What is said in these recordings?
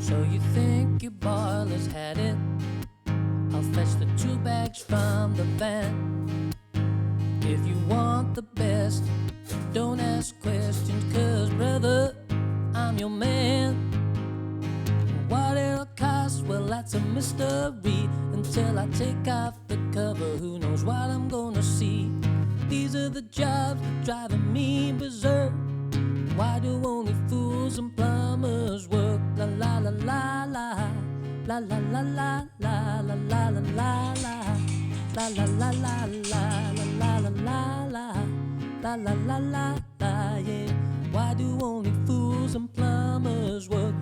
So you think your boiler's had it? I'll fetch the 2 bags from the van. If you want the best, don't ask questions, 'cause brother, I'm your man. What it'll cost, well that's a mystery. Until I take off the cover, who knows what I'm gonna see. These are the jobs driving me berserk. Why do only fools and plumbers work? La la la la la, la la la la la, la la la la la, la la la la la, la la la la la, la la la la la, yeah. Why do only fools and plumbers work?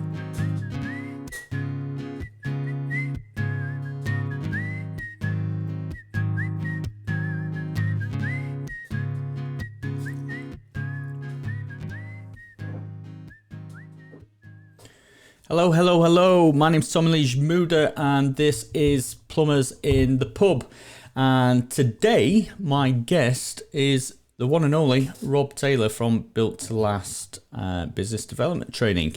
Hello, hello, hello. My name's Tommy Muda and this is Plumbers in the Pub. And today my guest is the one and only Rob Taylor from Built to Last Business Development Training.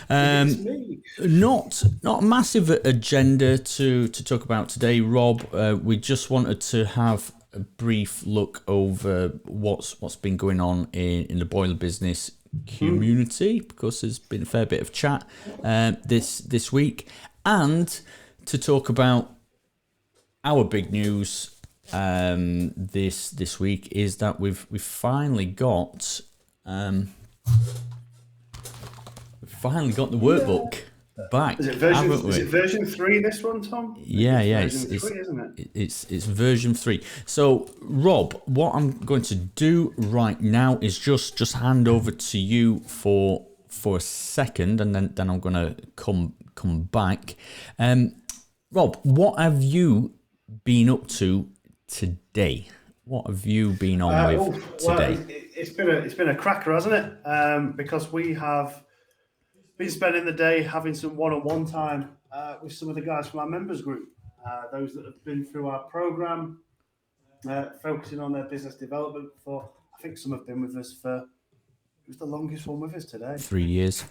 Not a massive agenda to talk about today, Rob. We just wanted to have a brief look over what's been going on in the boiler business community, because there's been a fair bit of chat this week, and to talk about our big news this week is that we've finally got the workbook back. Is it version 3 this one, Tom? Yeah, it's version 3, isn't it? It's version 3. So, Rob, what I'm going to do right now is just hand over to you for a second, and then I'm going to come back. Rob, what have you been up to today? What have you been on with today? Well, it's been a cracker, hasn't it? Because we have been spending the day having some one-on-one time with some of the guys from our members group, those that have been through our program, focusing on their business development. For I think some have been with us for, who's the longest one with us today? 3 years.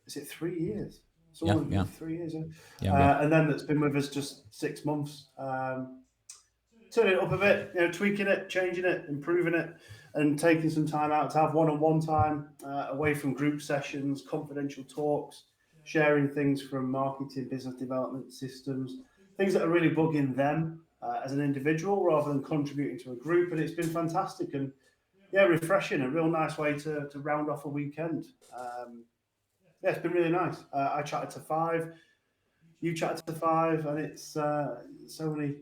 Is it 3 years? Yeah. 3 years. Yeah. And then that's been with us just 6 months. Turning it up a bit, tweaking it, changing it, improving it, and taking some time out to have one-on-one time away from group sessions, confidential talks, sharing things from marketing, business development systems, things that are really bugging them as an individual rather than contributing to a group. And it's been fantastic and refreshing, a real nice way to round off a weekend. It's been really nice. I chatted to 5, you chatted to 5, and it's so many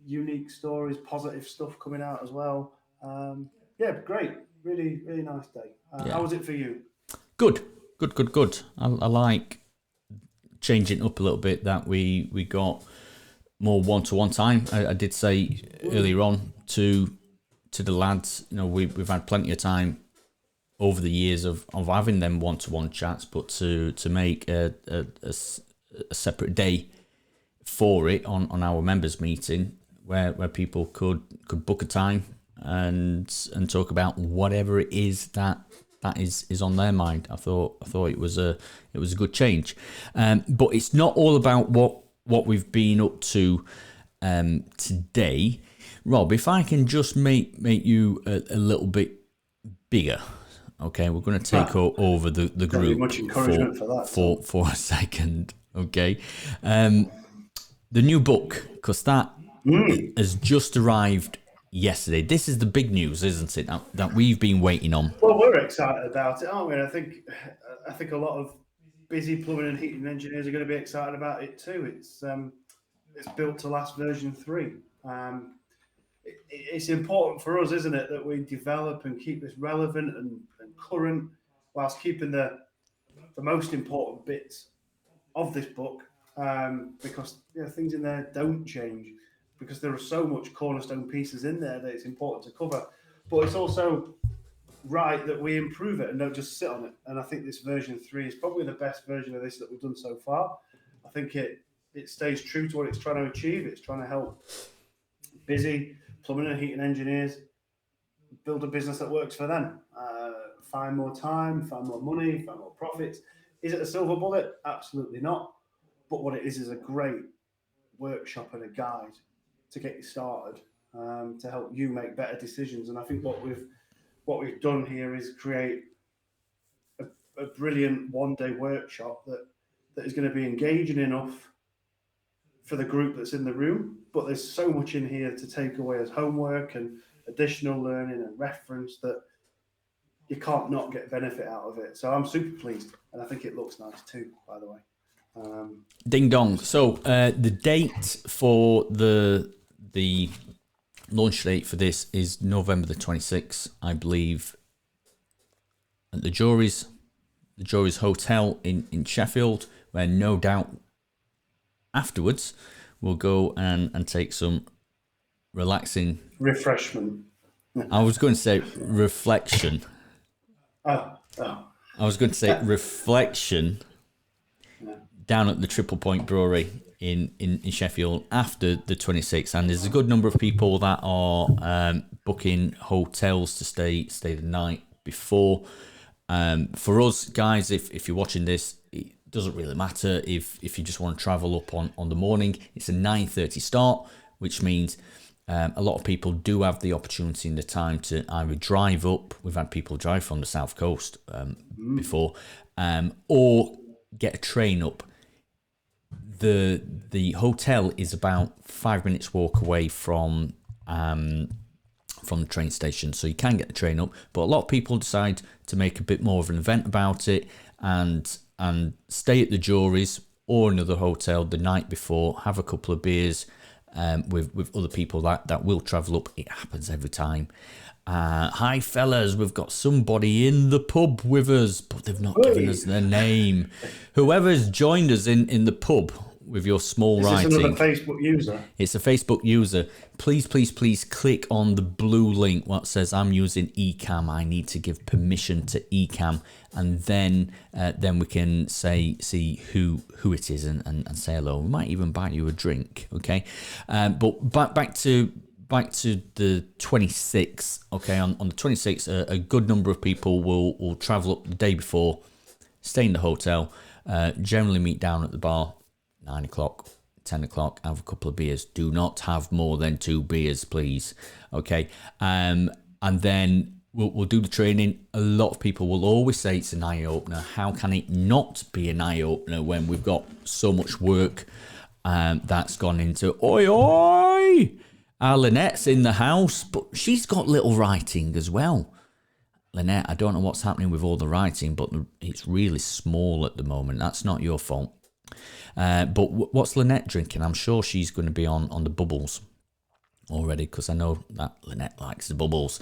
unique stories, positive stuff coming out as well. Great. Really, really nice day. How was it for you? Good. I like changing up a little bit, that we got more one-to-one time. I did say earlier on to the lads, we've had plenty of time over the years of having them one-to-one chats, but to make a separate day for it on our members meeting where people could book a time and talk about whatever it is that is on their mind. I thought it was a good change, but it's not all about what we've been up to today. Rob, if I can just make you a little bit bigger. Okay, we're going to take over the group much encouragement for that, for a second. Okay, the new book, because that has just arrived yesterday. This is the big news, isn't it? That we've been waiting on. Well, we're excited about it, aren't we? And I think a lot of busy plumbing and heating engineers are going to be excited about it too. It's Built to Last version 3. It's important for us, isn't it, that we develop and keep this relevant and current, whilst keeping the most important bits of this book, because things in there don't change, because there are so much cornerstone pieces in there that it's important to cover. But it's also right that we improve it and don't just sit on it. And I think this version 3 is probably the best version of this that we've done so far. I think it stays true to what it's trying to achieve. It's trying to help busy plumbing and heating engineers build a business that works for them, find more time, find more money, find more profits, Is it a silver bullet? Absolutely not. But what it is a great workshop and a guide to get you started, to help you make better decisions. And I think what we've done here is create a brilliant one-day workshop that is going to be engaging enough for the group that's in the room, but there's so much in here to take away as homework and additional learning and reference that you can't not get benefit out of it. So I'm super pleased, and I think it looks nice too, by the way. Ding dong. So the date for the launch date for this is November the 26th, I believe, at the Jury's Hotel in Sheffield, where no doubt afterwards we'll go and take some relaxing refreshment. I was going to say reflection. Oh. I was going to say reflection down at the Triple Point Brewery in Sheffield after the 26th, and there's a good number of people that are booking hotels to stay the night before. For us guys, if you're watching this, it doesn't really matter if you just want to travel up on the morning. It's a 9:30 start, which means a lot of people do have the opportunity and the time to either drive up. We've had people drive from the south coast before, or get a train up. The hotel is about 5 minutes walk away from the train station, so you can get the train up. But a lot of people decide to make a bit more of an event about it and stay at the Jury's or another hotel the night before, have a couple of beers with other people that will travel up. It happens every time. Hi fellas, we've got somebody in the pub with us, but they've not given us their name. Whoever's joined us in the pub with your small writing. Is this another Facebook user? It's a Facebook user. Please click on the blue link what says I'm using Ecamm. I need to give permission to Ecamm, and then we can see who it is and say hello. We might even buy you a drink, okay? But back to the 26th, okay? On the 26th, a good number of people will travel up the day before, stay in the hotel, generally meet down at the bar, 9 o'clock, 10 o'clock, have a couple of beers. Do not have more than 2 beers, please, okay? And then we'll do the training. A lot of people will always say it's an eye-opener. How can it not be an eye-opener when we've got so much work that's gone into... Oi! Lynette's in the house, but she's got little writing as well. Lynette, I don't know what's happening with all the writing, but it's really small at the moment. That's not your fault. But what's Lynette drinking? I'm sure she's going to be on the bubbles already, because I know that Lynette likes the bubbles.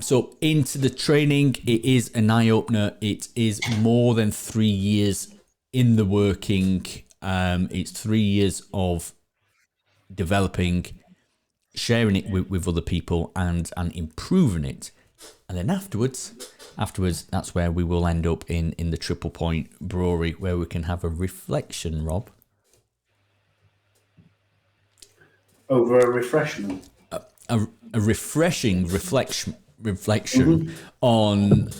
So into the training, it is an eye-opener. It is more than 3 years in the working. It's 3 years of developing, sharing it with other people and improving it. And then afterwards, that's where we will end up in the Triple Point Brewery, where we can have a reflection, Rob. Over a refreshment. A refreshing reflection on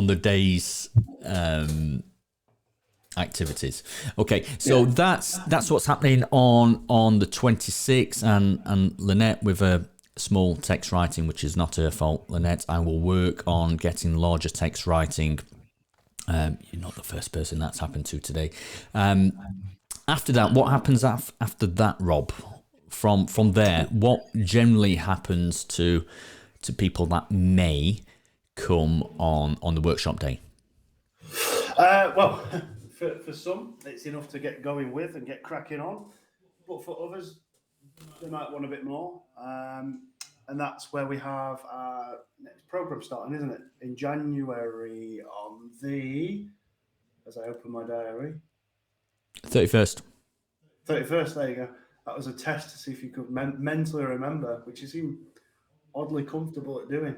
the day's activities. Okay, so that's what's happening on the 26th, and Lynette with a small text writing, which is not her fault. Lynette, I will work on getting larger text writing. You're not the first person that's happened to today. After that, what happens after that, Rob? From there, what generally happens to people that may come on the workshop day? Well, for some, it's enough to get going with and get cracking on. But for others, they might want a bit more. And that's where we have our next program starting, isn't it? In January on the, as I open my diary, 31st. 31st, there you go. That was a test to see if you could mentally remember, which you seem oddly comfortable at doing.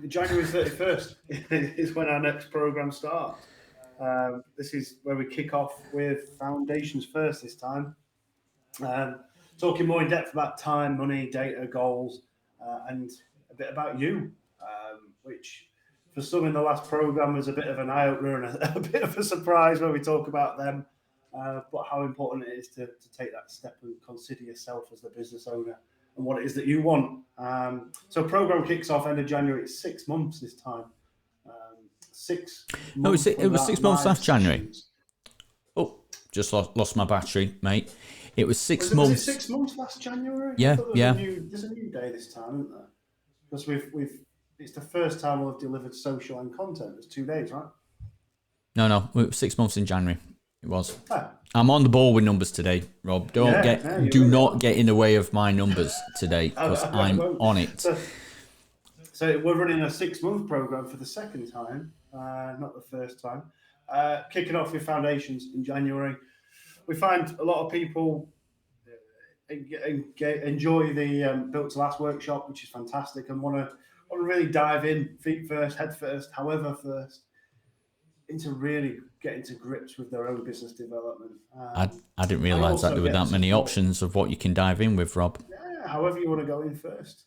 January 31st is when our next program starts. This is where we kick off with Foundations First this time. Talking more in depth about time, money, data, goals, and a bit about you, which for some in the last program was a bit of an eye opener and a bit of a surprise when we talk about them. But how important it is to take that step and consider yourself as the business owner and what it is that you want. So program kicks off end of January. It's 6 months this time. 6 months. No, it was 6 months last January. Sessions. Oh, just lost my battery, mate. It was 6 Was months. it 6 months last January? Yeah, yeah. There's a new day this time, isn't there? Because it's the first time we've delivered social and content. It's 2 days, right? No, it was 6 months in January. It was. Ah. I'm on the ball with numbers today, Rob. Do not get in the way of my numbers today, because I'm on it. So we're running a 6 month program for the second time, not the first time. Kicking off with foundations in January. We find a lot of people enjoy the Built to Last workshop, which is fantastic, and want to really dive in, feet first, head first, however first, into really getting to grips with their own business development. I didn't realise that there were that many options of what you can dive in with, Rob. Yeah, however you want to go in first.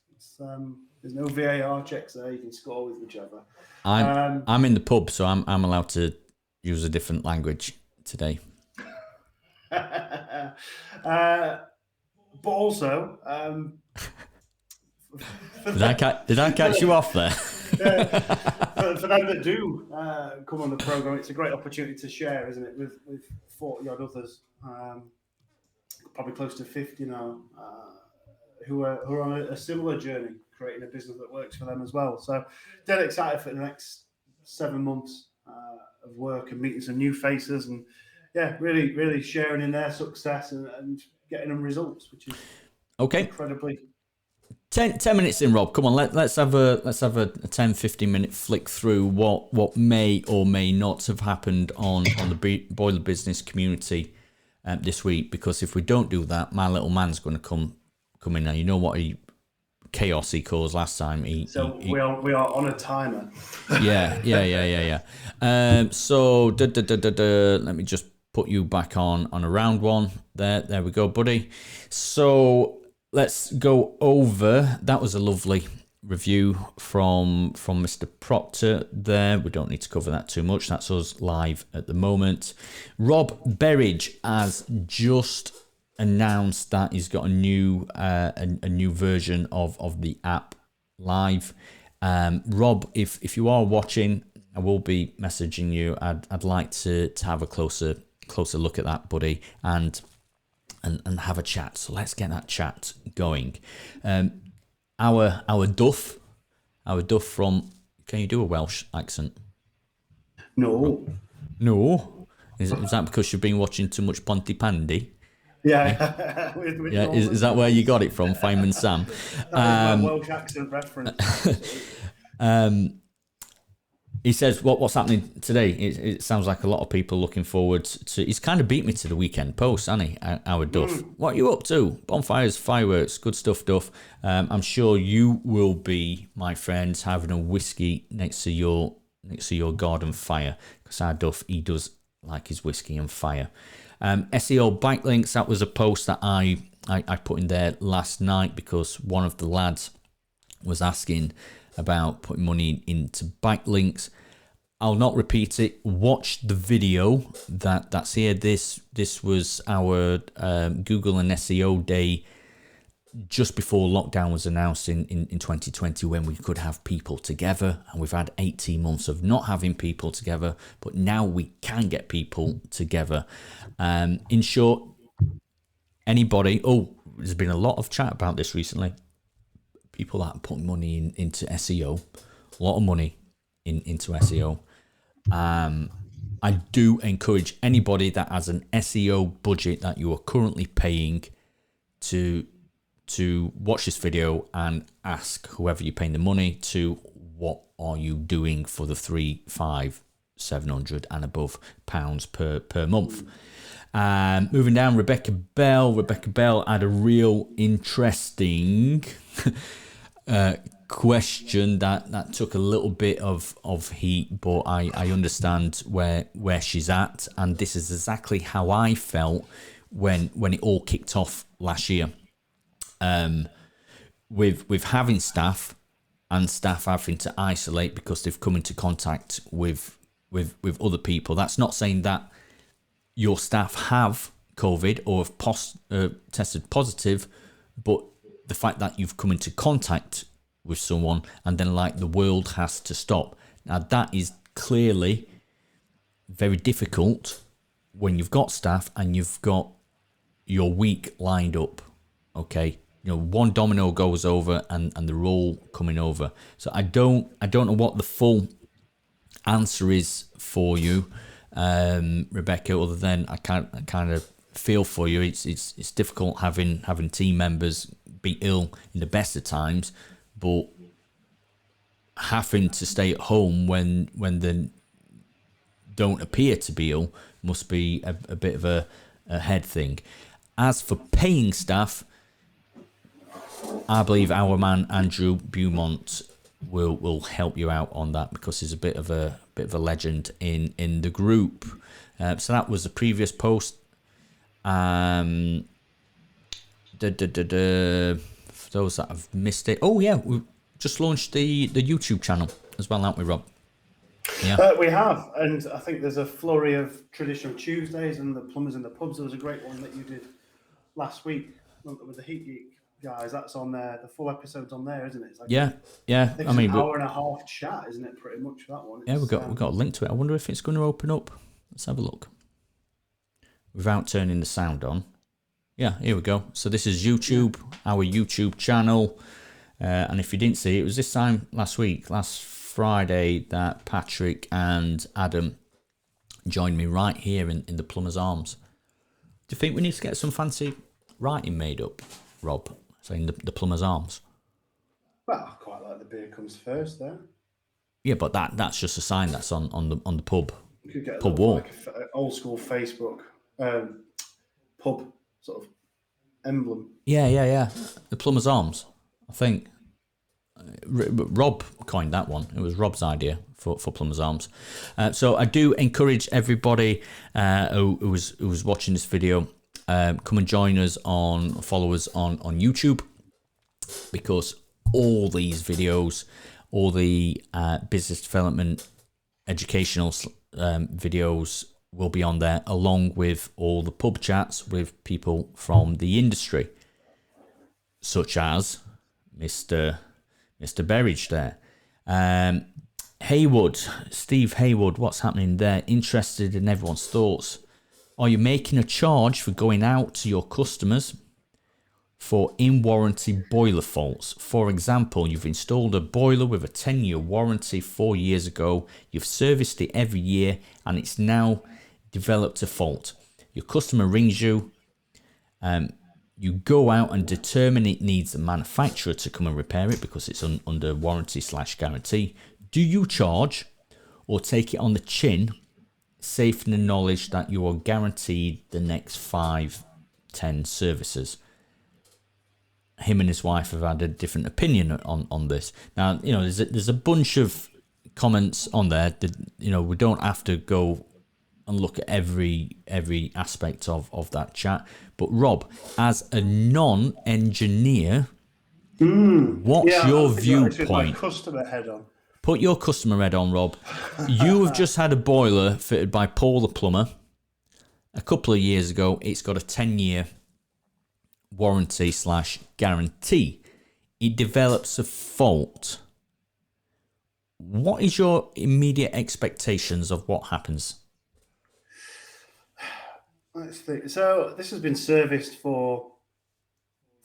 There's no VAR checks there. You can score with whichever. I'm in the pub, so I'm allowed to use a different language today. But also, did I catch you off there? For them that do come on the program, it's a great opportunity to share, isn't it? With 40 odd others, probably close to 50 now, who are on a similar journey, creating a business that works for them as well. So, dead excited for the next 7 months of work and meeting some new faces, and really, really sharing in their success and getting them results, which is incredibly. 10 minutes in, Rob. Come on, let's have a 10-15 minute flick through what may or may not have happened on the boiler business community this week. Because if we don't do that, my little man's going to come in now. You know what chaos he caused last time. We are on a timer. Yeah. So let me just put you back on a round one. There we go, buddy. So let's go over. That was a lovely review from Mr. Proctor there. We don't need to cover that too much. That's us live at the moment. Rob Berridge has just announced that he's got a new version of the app live. Rob, if you are watching, I will be messaging you. I'd like to have a closer look at that, buddy, and have a chat. So let's get that chat going. Our Duff from. Can you do a Welsh accent? No. Is that because you've been watching too much Pontypandy? Yeah. Yeah. Is that where you got it from, Fireman Sam? That is my Welsh accent reference. He says, what's happening today? It sounds like a lot of people looking forward to... He's kind of beat me to the weekend post, hasn't he, our Duff? What are you up to? Bonfires, fireworks, good stuff, Duff. I'm sure you will be, my friends, having a whiskey next to your garden fire, because our Duff, he does like his whiskey and fire. SEO bike links, that was a post that I put in there last night because one of the lads was asking about putting money into bike links. I'll not repeat it. Watch the video that's here. This was our Google and SEO day just before lockdown was announced in 2020, when we could have people together, and we've had 18 months of not having people together, but now we can get people together. In short, anybody... there's been a lot of chat about this recently. People that put money into SEO, a lot of money into SEO. I do encourage anybody that has an SEO budget that you are currently paying to watch this video and ask whoever you're paying the money to, what are you doing for the 300, 500, 700 and above pounds per month. Moving down, Rebecca Bell. Rebecca Bell had a real interesting question that took a little bit of heat, but I understand where she's at, and this is exactly how I felt when it all kicked off last year. With having staff, and staff having to isolate because they've come into contact with other people. That's not saying that your staff have COVID or have tested positive, but the fact that you've come into contact with someone and then like the world has to stop. Now that is clearly very difficult when you've got staff and you've got your week lined up. Okay, you know, one domino goes over and they're all coming over. So I don't know what the full answer is for you, Rebecca, other than I kind of feel for you. It's difficult having team members be ill in the best of times, but having to stay at home when they don't appear to be ill must be a bit of a head thing. As for paying staff, I believe our man Andrew Beaumont will help you out on that, because he's a bit of a legend in the group. So that was the previous post. For those that have missed it, oh yeah, we just launched the YouTube channel as well, haven't we, Rob? Yeah, we have, and I think there's a flurry of traditional Tuesdays and the Plumbers in the Pubs. There was a great one that you did last week with the Heat Geek guys. That's on there. The full episode's on there, isn't it? It's like yeah. I mean, an hour and a half chat, isn't it? Pretty much for that one. Yeah, we got a link to it. I wonder if it's going to open up. Let's have a look. Without turning the sound on. Yeah, here we go. So this is YouTube, our YouTube channel. And if you didn't see it, it was this time last Friday, that Patrick and Adam joined me right here in the Plumbers Arms. Do you think we need to get some fancy writing made up, Rob, saying the Plumbers Arms? Well, I quite like the beer comes first there. Yeah, but that's just a sign that's on the pub. You could get pub wall. Like an old school Facebook pub sort of emblem. Yeah. The Plumbers Arms, I think. Rob coined that one. It was Rob's idea for Plumbers Arms. So I do encourage everybody who was watching this video, come and join us follow us on YouTube, because all these videos, all the business development, educational videos will be on there, along with all the pub chats with people from the industry, such as Mr. Berridge there. Steve Haywood, what's happening there? Interested in everyone's thoughts. Are you making a charge for going out to your customers for in-warranty boiler faults? For example, you've installed a boiler with a 10-year warranty 4 years ago. You've serviced it every year and it's now developed a fault. Your customer rings you. You go out and determine it needs a manufacturer to come and repair it because it's under warranty/guarantee. Do you charge or take it on the chin, safe in the knowledge that you are guaranteed the next 5-10 services? Him and his wife have had a different opinion on this. Now, you know, there's a bunch of comments on there that, you know, we don't have to go and look at every aspect of that chat. But Rob, as a non-engineer, what's your viewpoint? My customer head on. Put your customer head on, Rob. You have just had a boiler fitted by Paul the plumber a couple of years ago. It's got a 10-year warranty/guarantee. It develops a fault. What is your immediate expectations of what happens? Let's think. So this has been serviced for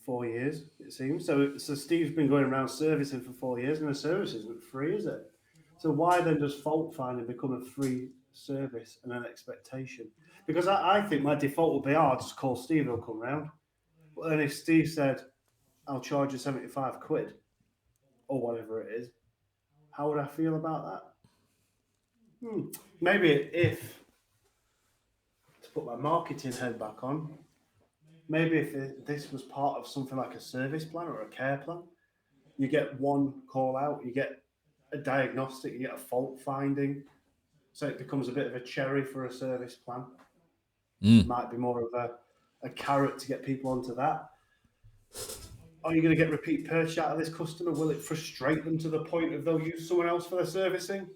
4 years, it seems. So Steve's been going around servicing for 4 years, and the service isn't free, is it? So why then does fault finding become a free service and an expectation? Because I think my default would be, I'll just call Steve, he'll come round. But then if Steve said, I'll charge you 75 quid, or whatever it is, how would I feel about that? Maybe if, to put my marketing head back on, maybe if this was part of something like a service plan or a care plan, you get one call out, you get a diagnostic, you get a fault finding, so it becomes a bit of a cherry for a service plan. Might be more of a carrot to get people onto that. are you going to get repeat purchase out of this customer? Will it frustrate them to the point of they'll use someone else for their servicing?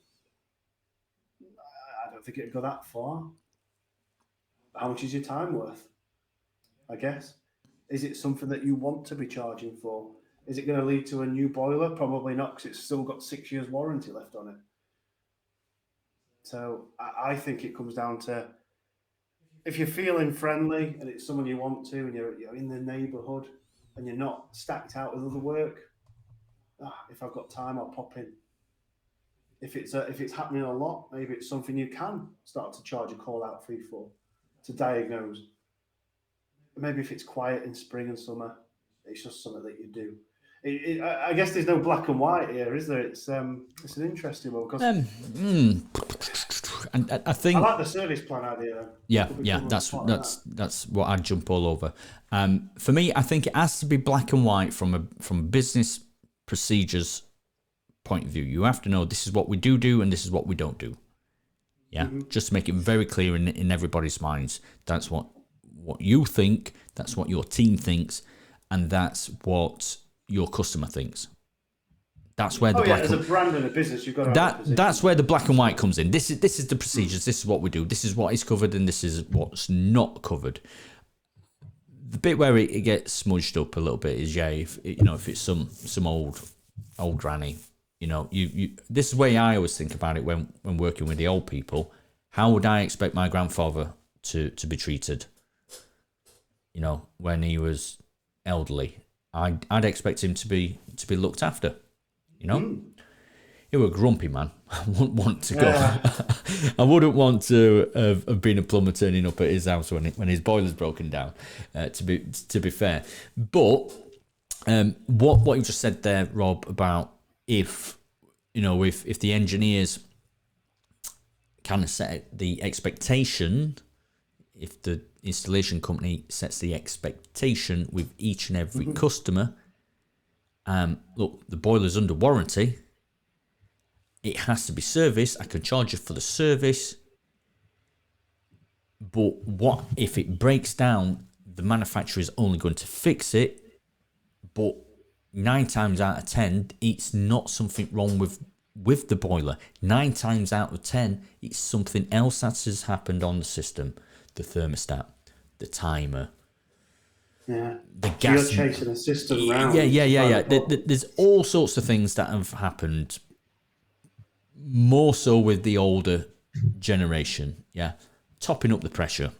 I don't think it'd go that far. How much is your time worth? I guess. Is it something that you want to be charging for? Is it going to lead to a new boiler? Probably not, because it's still got 6 years warranty left on it. So I think it comes down to, if you're feeling friendly and it's someone you want to, and you're in the neighbourhood and you're not stacked out with other work, if I've got time, I'll pop in. If it's happening a lot, maybe it's something you can start to charge a call out fee for, to diagnose. Maybe if it's quiet in spring and summer, it's just something that you do. I guess there's no black and white here, is there? It's an interesting one, because and I think I like the service plan idea. Yeah, that's what I'd jump all over. For me, I think it has to be black and white from a business procedures point of view. You have to know this is what we do and this is what we don't do. Yeah, just to make it very clear in everybody's minds. That's what you think, that's what your team thinks, and that's what your customer thinks. That's where the black as a brand and a business, you've got to that's where the black and white comes in. This is the procedures. This is what we do. This is what is covered, and this is what's not covered. The bit where it gets smudged up a little bit is if it's some old granny. You this is the way I always think about it when working with the old people. How would I expect my grandfather to be treated? When he was elderly, I'd expect him to be looked after. He was a grumpy man. I wouldn't want to go. I wouldn't want to have been a plumber turning up at his house when his boiler's broken down. To be fair, but what you just said there, Rob, about if the engineers kind of set the expectation, if the installation company sets the expectation with each and every customer, look, the boiler's under warranty, it has to be serviced, I can charge you for the service, but what if it breaks down? The manufacturer is only going to fix it, but 9 times out of 10 it's not something wrong with the boiler. 9 times out of 10 it's something else that has happened on the system. The thermostat, the timer, the gas. You're chasing a system round. Yeah. There's all sorts of things that have happened, more so with the older generation. Yeah, topping up the pressure,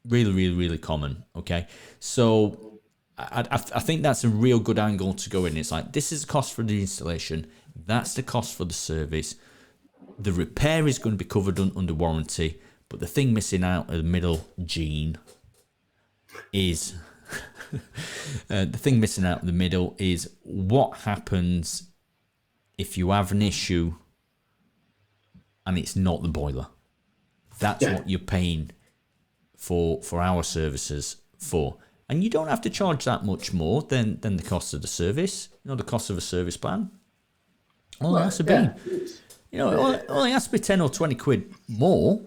really common. Okay, so I think that's a real good angle to go in. It's like, this is the cost for the installation, that's the cost for the service. The repair is going to be covered under warranty. But the thing missing out of the middle, Gene, is what happens if you have an issue and it's not the boiler. That's what you're paying for our services for. And you don't have to charge that much more than the cost of the service. The cost of a service plan. All it has to be. It only has to be 10 or 20 quid more.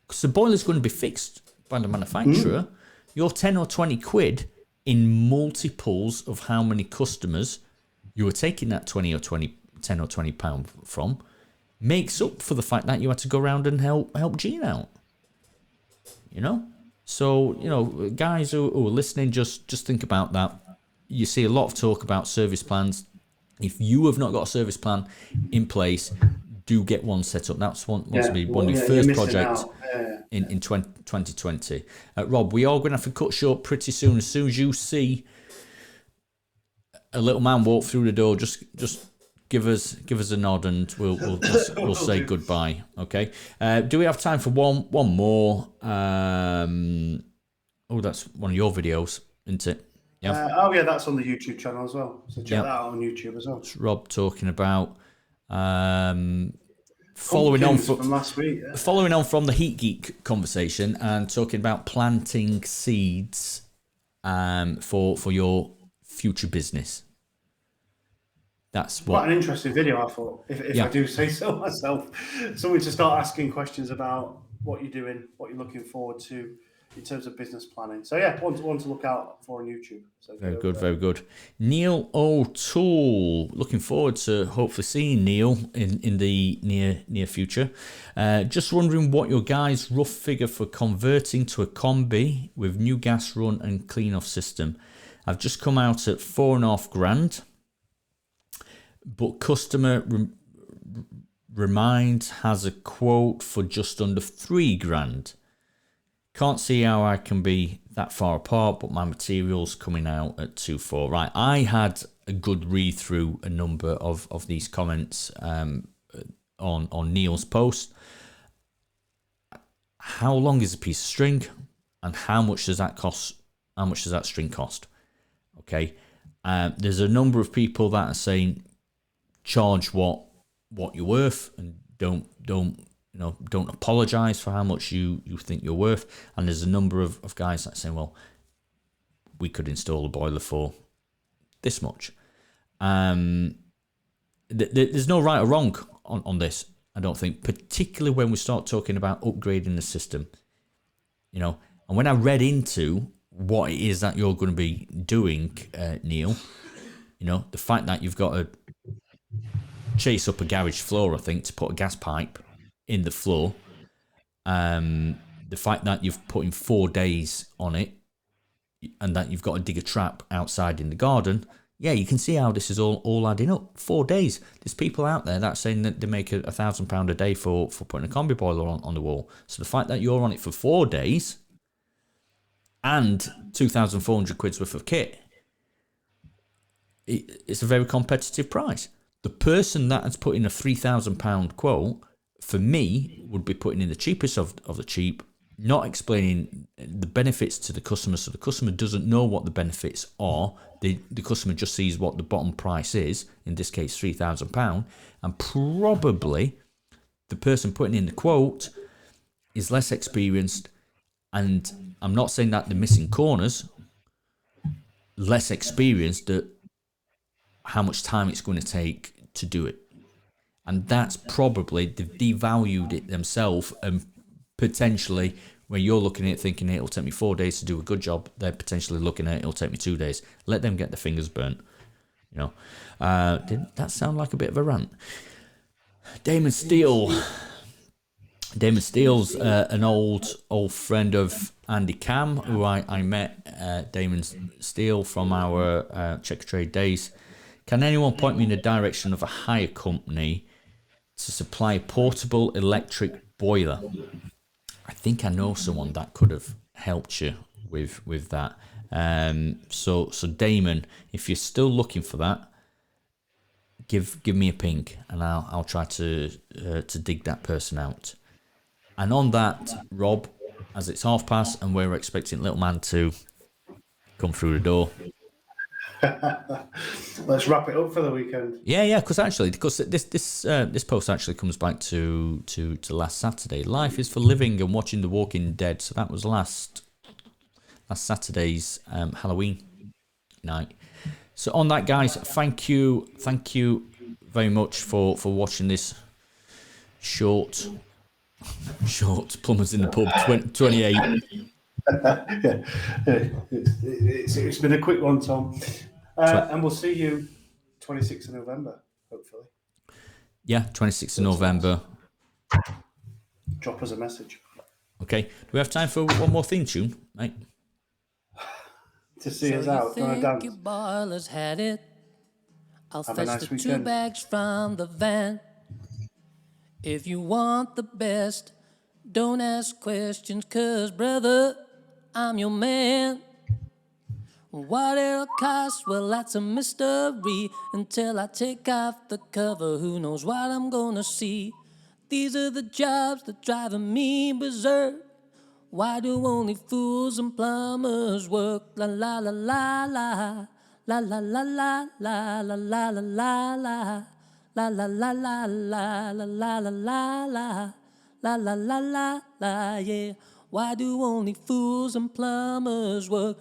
Because the boiler's going to be fixed by the manufacturer. Your 10 or 20 quid in multiples of how many customers you were taking that 10 or 20 pound from makes up for the fact that you had to go around and help Gene out. So guys who are listening, just think about that. You see a lot of talk about service plans. If you have not got a service plan in place, do get one set up. That's one to be one of your first projects in 2020. Rob, we are going to have to cut short pretty soon. As soon as you see a little man walk through the door, just give us a nod and we'll say goodbye. Okay. Do we have time for one more? That's one of your videos, isn't it? Yeah. That's on the YouTube channel as well. So check that out on YouTube as well. It's Rob talking about. Following on from last week, following on from the Heat Geek conversation and talking about planting seeds for your future business. That's quite an interesting video, I thought, if I do say so myself. Someone to start asking questions about what you're doing, what you're looking forward to, in terms of business planning. So yeah, one to look out for on YouTube. So Very good, very good. Neil O'Toole. Looking forward to hopefully seeing Neil in the near future. Just wondering what your guys' rough figure for converting to a combi with new gas run and clean off system. I've just come out at $4,500, but customer remind has a quote for just under $3,000. Can't see how I can be that far apart, but my material's coming out at 2.4. Right, I had a good read through a number of these comments on Neil's post. How long is a piece of string, and how much does that cost? How much does that string cost? Okay, there's a number of people that are saying charge what you're worth, and don't apologize for how much you think you're worth. And there's a number of guys that say, well, we could install a boiler for this much. There's no right or wrong on this, I don't think, particularly when we start talking about upgrading the system. And when I read into what it is that you're going to be doing, Neil, the fact that you've got to chase up a garage floor, I think, to put a gas pipe in the floor. The fact that you've put in 4 days on it, and that you've got to dig a trap outside in the garden. Yeah, you can see how this is all adding up. 4 days. There's people out there that saying that they make £1,000 a day for putting a combi boiler on the wall. So the fact that you're on it for 4 days and 2,400 quid's worth of kit, it's a very competitive price. The person that has put in a £3,000 quote, for me, would be putting in the cheapest of the cheap, not explaining the benefits to the customer, so the customer doesn't know what the benefits are. The customer just sees what the bottom price is, in this case £3,000, and probably the person putting in the quote is less experienced, and I'm not saying that they're missing corners, less experienced at how much time it's going to take to do it. And that's probably, they've devalued it themselves, and potentially when you're looking at it thinking it'll take me 4 days to do a good job, they're potentially looking at it, it'll take me 2 days. Let them get their fingers burnt. Didn't that sound like a bit of a rant? Damon Steele. Damon Steele's an old friend of Andy Cam, who I met. Damon Steele from our Check Trade days. Can anyone point me in the direction of a hire company to supply a portable electric boiler? I think I know someone that could have helped you with that. So Damon, if you're still looking for that, give me a ping, and I'll try to dig that person out. And on that, Rob, as it's past and we're expecting little man to come through the door. Let's wrap it up for the weekend. Yeah, because this post actually comes back to last Saturday. Life is for living and watching The Walking Dead. So that was last Saturday's Halloween night. So on that, guys, thank you very much for watching this short Plumbers in the Pub 28. It's been a quick one, Tom. And we'll see you 26th of November, hopefully. Yeah, 26th of November. Drop us a message. Okay. Do we have time for one more theme tune, mate? To see us out. So you think your boiler's had it? I'll Have a fetch nice the weekend. 2 bags from the van. If you want the best, don't ask questions, 'cause brother, I'm your man. What it'll cost, well, that's a mystery. Until I take off the cover, who knows what I'm gonna see. These are the jobs that driving me berserk. Why do only fools and plumbers work? La la la la la. La la la la la la la la la la. La la la la la la la la la la. La la la la la, yeah. Why do only fools and plumbers work?